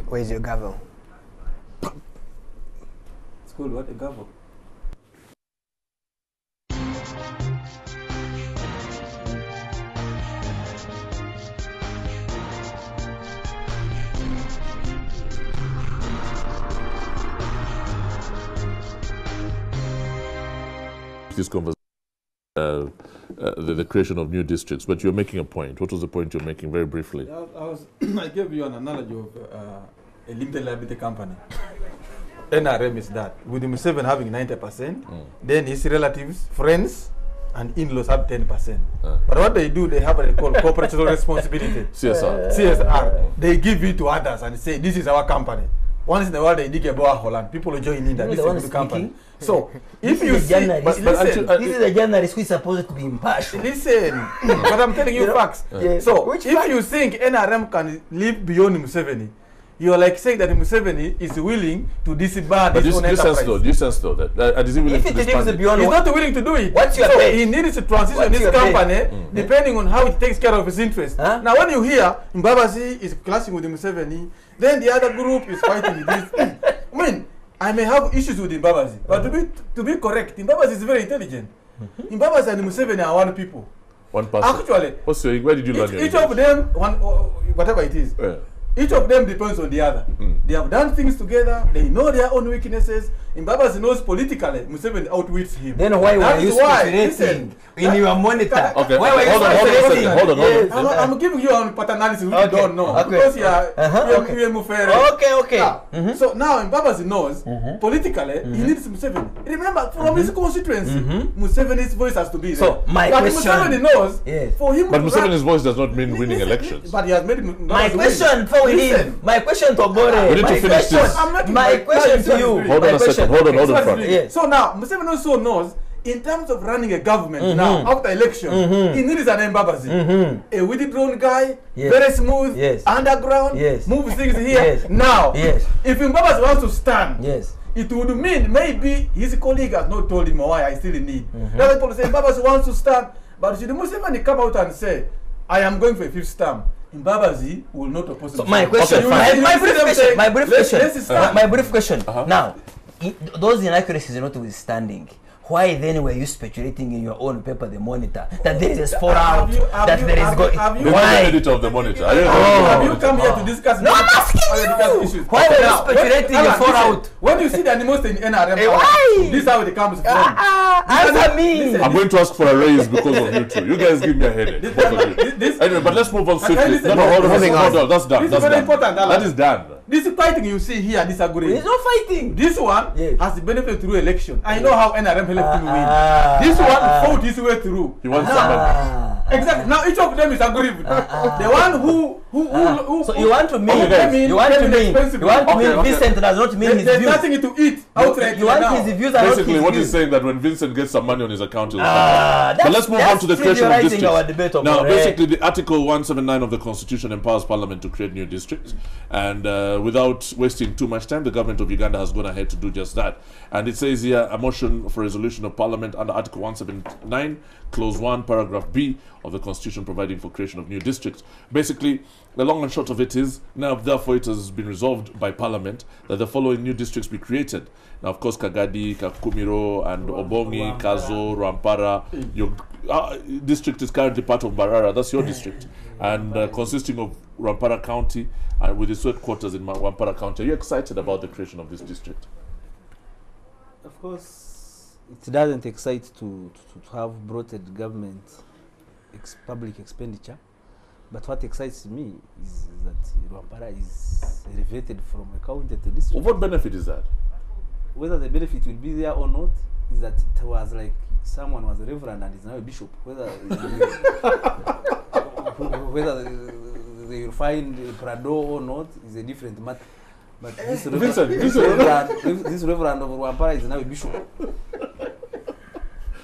Where's your gavel? It's called what? A gavel? This conversation, the creation of new districts, but you're making a point. What was the point you're making, very briefly? I gave you an analogy of a limited liability company. NRM is that. With Museveni having 90%, then his relatives, friends, and in-laws have 10%. But what they do, they have what they call corporate social responsibility. CSR. CSR. They give it to others and say, this is our company. Once in a while, they dig a borehole and people join in that this is the company. So, if you see, this is a journalist who is supposed to be impartial. Listen, but I'm telling you facts. So, if you think NRM can live beyond Museveni, you are like saying that Museveni is willing to disband his own enterprise. Do you sense though that is he willing to disband it? He's not willing to do it. What's your so he needs to transition his company depending on how it takes care of his interests. Now when you hear Mbabazi is clashing with Museveni, then the other group is fighting with this. I mean, I may have issues with Mbabazi, but to be correct, Mbabazi is very intelligent. Mbabazi and Museveni are one people. One person. Actually, where did you learn your each of them, whatever it is. Yeah. Each of them depends on the other. They have done things together. They know their own weaknesses. Mbabazi knows politically Museveni outwits him. Then why were you speculating in your monitor? Okay. Why were you speculating? Hold on. I'm giving you a paternality which you don't know. Because you are Okay. So now Mbabazi knows politically he needs Museveni. Remember, from his constituency, Museveni's voice has to be there. So my question, Museveni knows for him. But Museveni's voice does not mean winning elections. But he has made my question for him. My question to Bore. We need to finish this. My question to you. Hold on a second. Hold on. Yes. So now Museveni also knows in terms of running a government now after election, he needs an Mbabazi, a withdrawn guy, very smooth, underground, move things here. Now, if Mbabazi wants to stand, it would mean maybe his colleague has not told him why I still need. That's why people say Mbabazi wants to stand, but should Museveni come out and say, I am going for a 5th term, Mbabazi will not oppose. So my question, my brief question. Now, those inaccuracies are notwithstanding, why then were you speculating in your own paper, the Monitor, that there is a fallout, that there is going? Why? Editor of the Monitor. Have you come here to discuss? No, I'm asking you. Why were you speculating in fallout? When you see the animosity in NRM, this is how it comes from. Answer me. I'm going to ask for a raise because of you two. You guys give me a headache. Anyway, but let's move on swiftly. Hold on. That's done. This is very important. That is done. This fighting you see here, disagree. It's not fighting. This one has the benefit through election. I know how NRM helped him win. This one fought his way through. He wants somebody. Exactly. Now each of them is aggrieved. The one who so you want to mean Vincent does not mean his views. There's nothing to eat outright. You want his views. Basically, what he's saying that when Vincent gets some money on his account, he'll but let's move on to the creation of districts. Now, basically, the Article 179 of the Constitution empowers Parliament to create new districts, and without wasting too much time, the government of Uganda has gone ahead to do just that. And it says here, a motion for resolution of Parliament under Article 179, Clause 1, Paragraph B of the Constitution providing for creation of new districts. Basically, the long and short of it is, now therefore it has been resolved by Parliament that the following new districts be created. Now, of course, Kagadi, Kakumiro, and Obongi, Kazo, Rwampara. Your district is currently part of Mbarara. That's your district. And consisting of Rwampara County and with its headquarters in Rwampara County. Are you excited about the creation of this district? Of course, it doesn't excite to have bloated government public expenditure. But what excites me is that Rwampara is elevated from a county to district. Well, what benefit is that? Whether the benefit will be there or not, is that it was like someone was a reverend and is now a bishop. Whether they will find Prado or not is a different matter. But this reverend of Rwampara is now a bishop.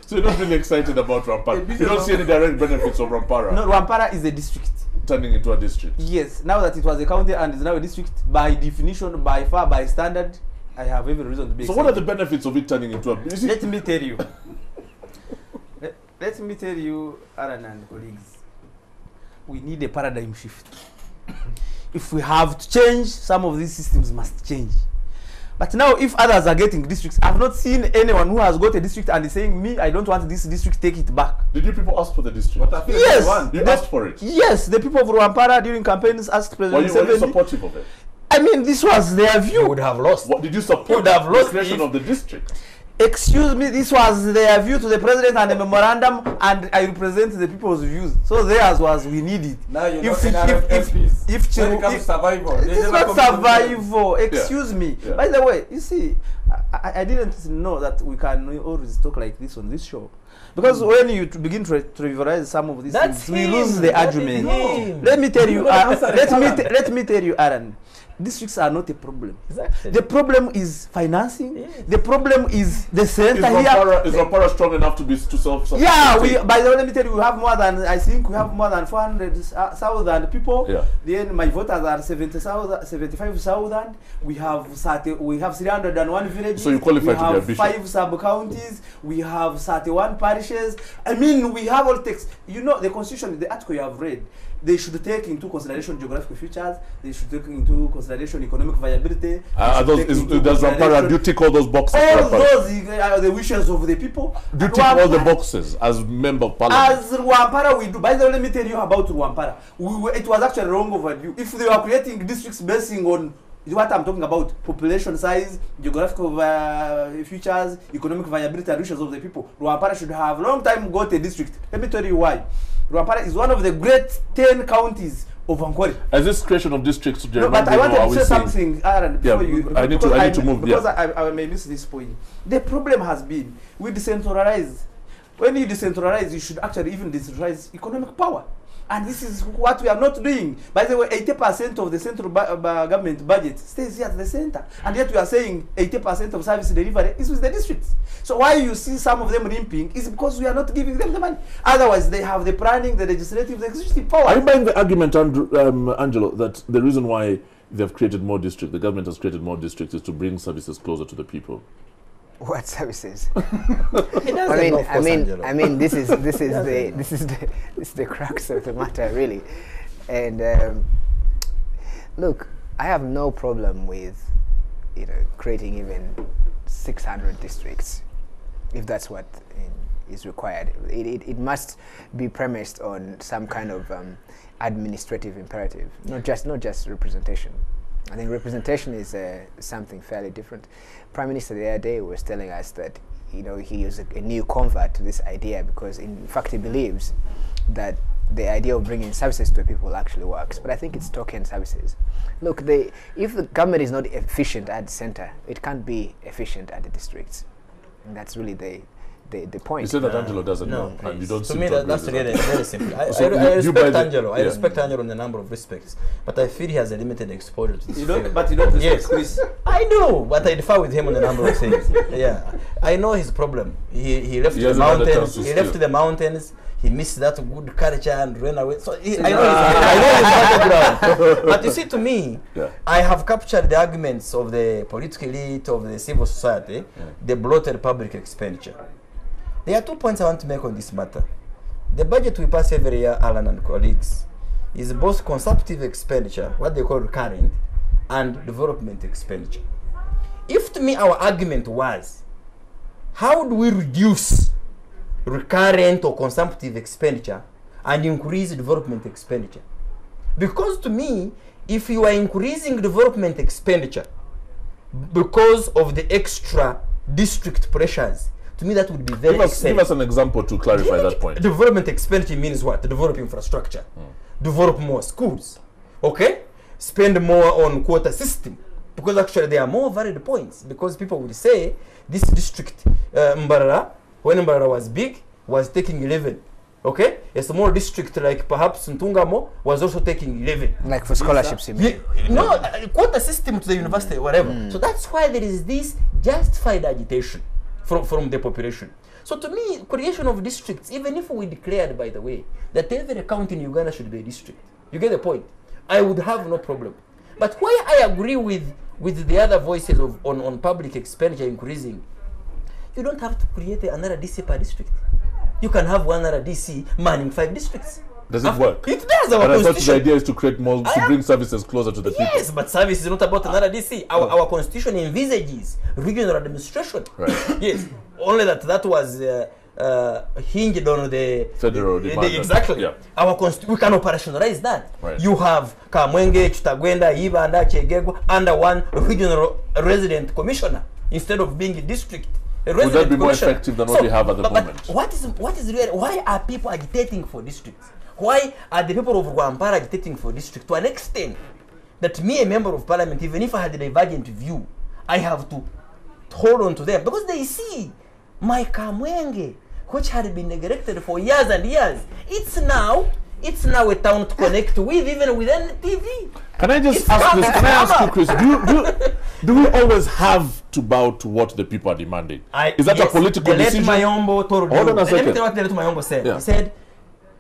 So you're not really excited about Rwampara? You don't see any direct benefits of Rwampara? No, Rwampara is a district. Turning into a district? Yes. Now that it was a county and is now a district, by definition, by far, by standard, I have every reason to be excited. So what are the benefits of it turning into a district? Let me tell you. Let me tell you, Aaron and colleagues, we need a paradigm shift. if we have to change, some of these systems must change. But now, if others are getting districts, I've not seen anyone who has got a district and is saying, me, I don't want this district, take it back. Did you people ask for the district? Yes. You asked for it? Yes, the people of Rwampara during campaigns asked President Were you supportive of it? I mean, this was their view. You would have lost. What did you support? You would have lost the creation of the district. Excuse me, this was their view to the president and the memorandum, and I represent the people's views. So theirs was, we need it. Now you know, if when it comes to survival, it is not survival. Excuse me. Yeah. By the way, you see, I didn't know that we can always talk like this on this show. Because when you begin to trivialize some of these things, we lose the argument. Let me tell you, let me tell you, Aaron. Districts are not a problem. Exactly. The problem is financing. Yes. The problem is the center here. Is Rwampara strong enough to self-sufficient? Yeah, by the way, let me tell you, we have more than, I think we have more than 400,000 people. Yeah. Then my voters are 75,000. We have 301 villages. So you qualify to be a bishop. We have 5 sub-counties. We have 31 parishes. I mean, we have all text. You know, the constitution, the article you have read, they should take into consideration geographical features. They should take into consideration economic viability. Does Rwampara, do you tick all those boxes? All those are the wishes of the people. Do you tick all the boxes as member of parliament? As Rwampara we do. By the way, let me tell you about Rwampara. It was actually wrong overdue. If they were creating districts basing on what I'm talking about, population size, geographical features, economic viability and wishes of the people, Rwampara should have long time got a district. Let me tell you why. Rwampara is one of the great 10 counties of Ankole. As this creation of districts, no, but I wanted to say something, Aaron, before I need to move. Because I may miss this point. The problem has been, we decentralize. When you decentralize, you should actually even decentralize economic power. And this is what we are not doing. By the way, 80% of the central government budget stays here at the center. And yet we are saying 80% of service delivery is with the districts. So why you see some of them limping is because we are not giving them the money. Otherwise, they have the planning, the legislative, the executive power. Are you buying the argument, Angelo, that the reason why they've created more districts, the government has created more districts, is to bring services closer to the people? What services? I mean, this is the crux of the matter, really. And look, I have no problem with creating even 600 districts, if that's what is required. It must be premised on some kind of administrative imperative, not just representation. I think representation is something fairly different. Prime Minister the other day was telling us that he is a new convert to this idea because in fact he believes that the idea of bringing services to people actually works. But I think it's token services. Look, if the government is not efficient at the center, it can't be efficient at the districts. And that's really the point. You said that Angelo doesn't know, and you don't. To me, that's really very simple. I respect Angelo. I respect Angelo in a number of respects, but I feel he has a limited exposure to this field. But you don't respect Chris. I do, but I differ with him on a number of things. Yeah, I know his problem. He left the mountains. He left the mountains. He missed that good culture and ran away. So I know his background. But you see, to me, I have captured the arguments of the political elite, of the civil society, the bloated public expenditure. There are 2 points I want to make on this matter. The budget we pass every year, Alan and colleagues, is both consumptive expenditure, what they call recurrent, and development expenditure. If to me our argument was, how do we reduce recurrent or consumptive expenditure and increase development expenditure? Because to me, if you are increasing development expenditure because of the extra district pressures, to me that would be very Give us an example to clarify that point. Development expenditure means what? Develop infrastructure, develop more schools, okay? Spend more on quota system, because actually there are more valid points, because people would say this district, Mbarara, when Mbarara was big, was taking 11. Okay, a small district like perhaps Ntungamo was also taking 11. Like for scholarships, you mean? No, quota system to the university, whatever. So that's why there is this justified agitation from the population. So to me, creation of districts, even if we declared, by the way, that every county in Uganda should be a district, you get the point, I would have no problem. But why I agree with the other voices on public expenditure increasing, you don't have to create another DC per district. You can have one other DC manning 5 districts. Does it work? It does. Our but I thought the constitution. idea is to create more, to bring services closer to the people. Yes, but service is not about another DC. Our constitution envisages regional administration. Right. Yes, only that was hinged on the federal demand. Exactly. Yeah. We can operationalize that. Right. You have Kamwenge, Chutagwenda, Ibanda, Chegego under one regional resident commissioner instead of being a district. Would that be more effective than what we have at the moment? But what is real? Why are people agitating for districts? Why are the people of Rwampara agitating for districts to an extent that me, a member of parliament, even if I had a divergent view, I have to hold on to them because they see my Kamwenge, which had been neglected for years and years. It's now a town to connect with, even within TV. Can I just ask this? Can I ask you, Chris? Do we always have to bow to what the people are demanding? Is that a political decision? Mayombo told Hold on a second. Let me tell you what Mayombo said. Yeah. He said,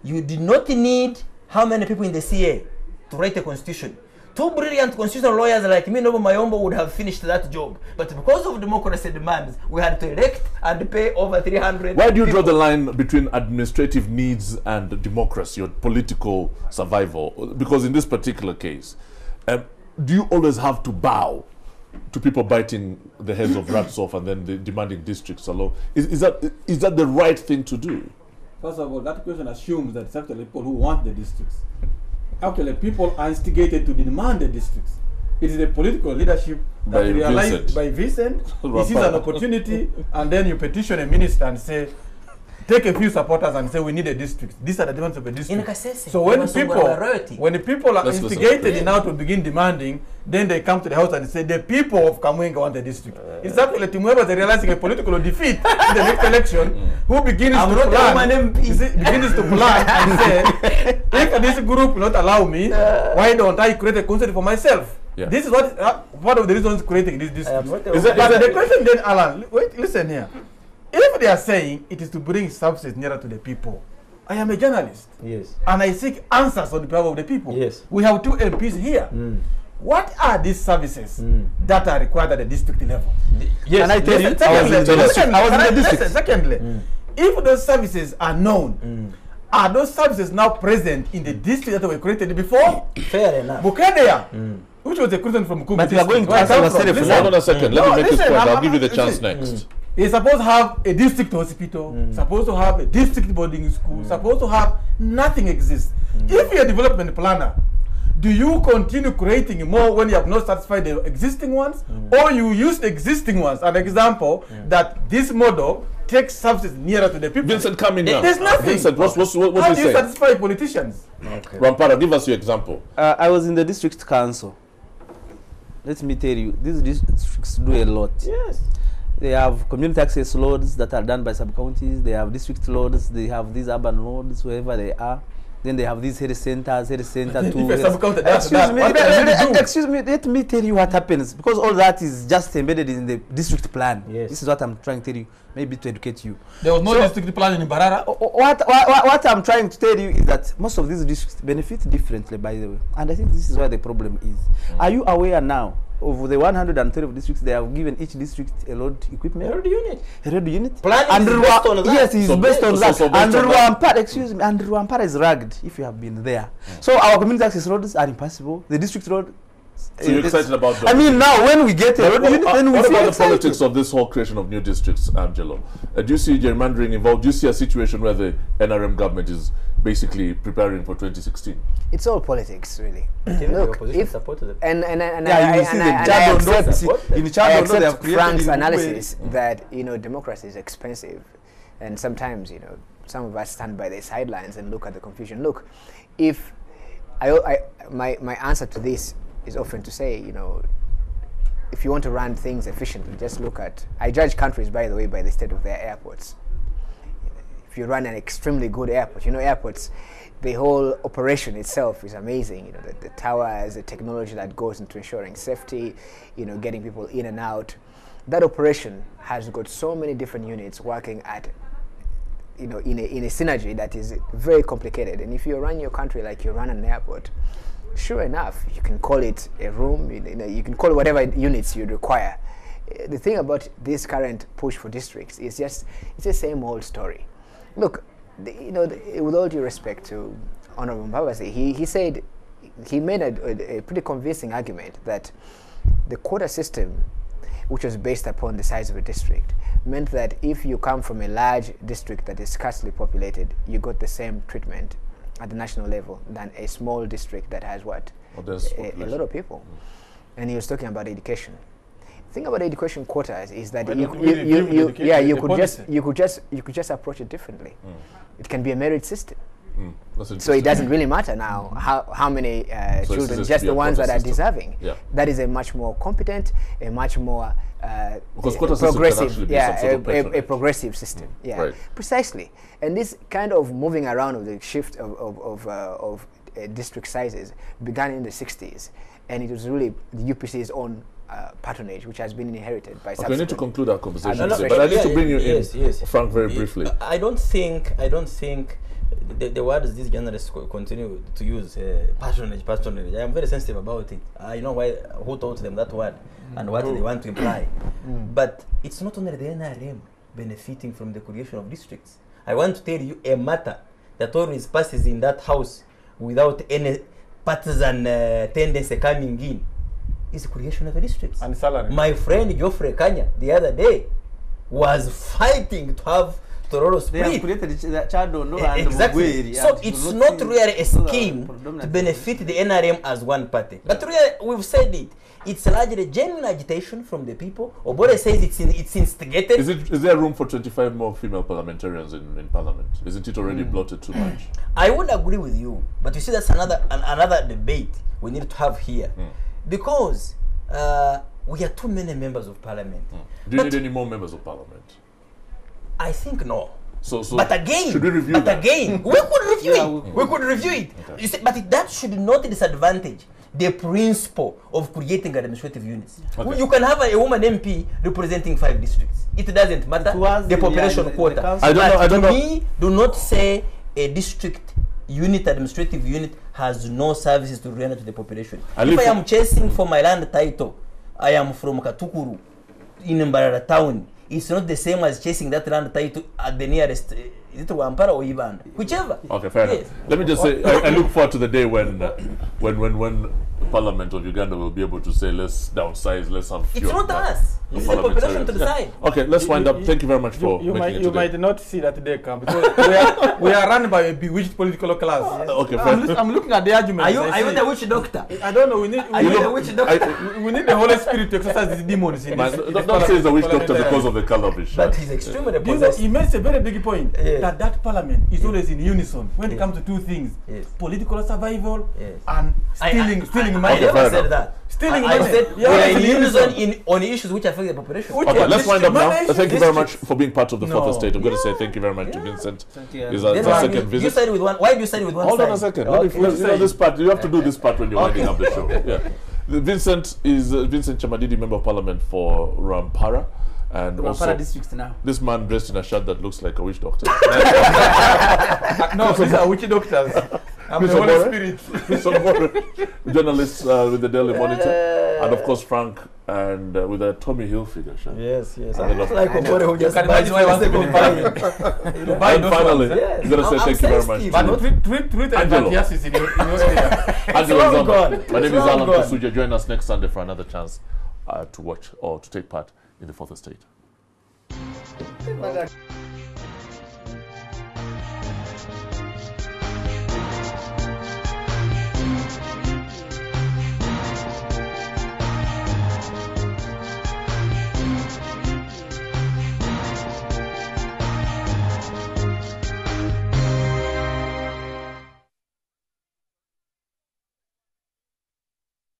you did not need how many people in the CA to write a constitution. Two brilliant constitutional lawyers like me, Nobo Mayombo, would have finished that job. But because of democracy demands, we had to elect and pay over 300 Why do you people. draw the line between administrative needs and democracy or political survival? Because in this particular case, do you always have to bow to people biting the heads of rats off and then demanding districts alone? Is that the right thing to do? First of all, that question assumes that it's actually people who want the districts. Actually, people are instigated to demand the districts. It is the political leadership that realized by Vincent, he sees an opportunity, and then you petition a minister and say, take a few supporters and say we need a district. These are the demands of a district. So when the people are instigated now to begin demanding, then they come to the house and say the people of Kamwenge want a district. It's actually whoever is realizing a political defeat in the next election who begins to plan and say, if this group will not allow me, why don't I create a concept for myself? Yeah. This is what one of the reasons creating this district. But the question then, Alan, wait, listen here. If they are saying it is to bring services nearer to the people, I am a journalist. Yes. And I seek answers on behalf of the people. Yes. We have two MPs here. What are these services that are required at the district level? Yes. And I tell you, secondly, if those services are known, are those services now present in the district that were created before? Fair enough. Bukedea, which was a question from Kumu But we are going to district. answer Hold on a second. Let me make this point. I'll give you the chance next. It's supposed to have a district hospital, supposed to have a district boarding school, supposed to have nothing exists. If you're a development planner, do you continue creating more when you have not satisfied the existing ones, or you use the existing ones? An example that this model takes services nearer to the people. Vincent, come in now. There's nothing. Vincent, what How he do you saying? satisfy politicians? Okay. Rampara, give us your example. I was in the district council. Let me tell you, these districts do a lot. Yes. They have community access loads that are done by sub-counties. They have district loads. They have these urban loads wherever they are. Then they have these health centers two. Excuse me, let me tell you what happens. Because all that is just embedded in the district plan. Yes. This is what I'm trying to tell you, maybe to educate you. There was no district plan in Barara. What I'm trying to tell you is that most of these districts benefit differently, by the way. And I think this is where the problem is. Are you aware now of the 112 districts, they have given each district a road equipment? A road unit. A road unit. Planning is based on that. Yes, it's based on that. And Rwampara, excuse me, and Rwampara is rugged if you have been there. So our community access roads are impassable. The district road. So you're excited about that? I mean, now when we get a road unit, then we what feel about the excited. politics of this whole creation of new districts, Angelo? Do you see gerrymandering involved? Do you see a situation where the NRM government is basically preparing for 2016? It's all politics, really. Look, I accept Frank's analysis that democracy is expensive, and sometimes some of us stand by the sidelines and look at the confusion. Look, if my answer to this is often to say, if you want to run things efficiently, just look at. I judge countries, by the way, by the state of their airports. If you run an extremely good airport, airports, the whole operation itself is amazing. The towers, the technology that goes into ensuring safety, getting people in and out. That operation has got so many different units working at, in a synergy that is very complicated. And if you run your country like you run an airport, sure enough, you can call it a room. You can call it whatever units you require. The thing about this current push for districts is it's the same old story. Look, with all due respect to Honorable Mbabazi, he said, he made a pretty convincing argument that the quota system, which was based upon the size of a district, meant that if you come from a large district that is scarcely populated, you got the same treatment at the national level than a small district that has what? A lot of people. And he was talking about education. The thing about education quotas is that you could just approach it differently. It can be a merit system. So it doesn't really matter now how many children, just the ones that are deserving. Yeah. That is a much more competent, a much more progressive, a progressive system. Yeah, right. Precisely. And this kind of moving around of the shift of district sizes began in the 60s, and it was really the UPC's own patronage, which has been inherited by. Okay, we need to conclude our conversation, but I need to bring you in, Frank, very briefly. I don't think the words these journalists continue to use, patronage. I am very sensitive about it. I know who taught them that word and what they want to imply. But it's not only the NRM benefiting from the creation of districts. I want to tell you a matter that always passes in that house without any partisan tendency coming in is the creation of a district. And salary. My friend Geoffrey Kanya the other day was fighting to have Tororo split. Exactly. So it's not really a scheme to benefit the NRM as one party. But really, we've said it. It's largely genuine agitation from the people. Obore says it's instigated. Is there room for 25 more female parliamentarians in Parliament? Isn't it already bloated too much? I would agree with you, but you see that's another debate we need to have here, because we are too many members of Parliament. Do you need any more members of Parliament? I think no. So but again, should we review that? Again, we could review it. We could review it. Okay. You see, but that should not disadvantage the principle of creating administrative units. Okay. You can have a woman MP representing 5 districts. It doesn't matter the population quota. I don't know. Do not say a district unit, administrative unit, has no services to render to the population. If I am chasing for my land title, I am from Katukuru in Mbarara town. It's not the same as chasing that land title at the nearest, is it Wampara or Ibanda? Whichever. Okay, fair enough. Let me just say, I look forward to the day when Parliament of Uganda will be able to say, let's downsize, let's have fewer. It's not us. It's the population to decide. Yeah. Okay, let's wind up. Thank you very much for making it today. You might not see that day come, because we are run by a bewitched political class. Okay, I'm looking at the arguments. Are you the witch doctor? I don't know. We need the witch doctor? We need the Holy Spirit to exercise these demons. Don't say he's a witch doctor because of the color of his shirt. But he's extremely possessed. He makes a very big point that Parliament is always in unison when it comes to 2 things: political survival and stealing money. I never said that. Stealing money. I said we are in unison on issues which affect the population. Okay, let's wind up now. Thank you very much for being part of the fourth estate. I'm going to say thank you very much to Vincent. It's a second visit. You started with one. Why do you start with one? Hold on a second. Let me finish this part. You have to do this part when you're winding up the show. Yeah. Vincent is Vincent Chamadidi, Member of Parliament for Rampara. And also, district now. This man dressed in a shirt that looks like a witch doctor. No, these are witch doctors. I'm the Holy Spirit. Journalists with the Daily Monitor, and of course Frank, and with a Tommy Hilfiger shirt. Yes. And like who just can imagine why I want to go and finally, I'm going to say thank you very much. But treat Angelo. In your area. Angelo, my name is Alan Kosuja. Join us next Sunday for another chance to watch or to take part in the fourth estate.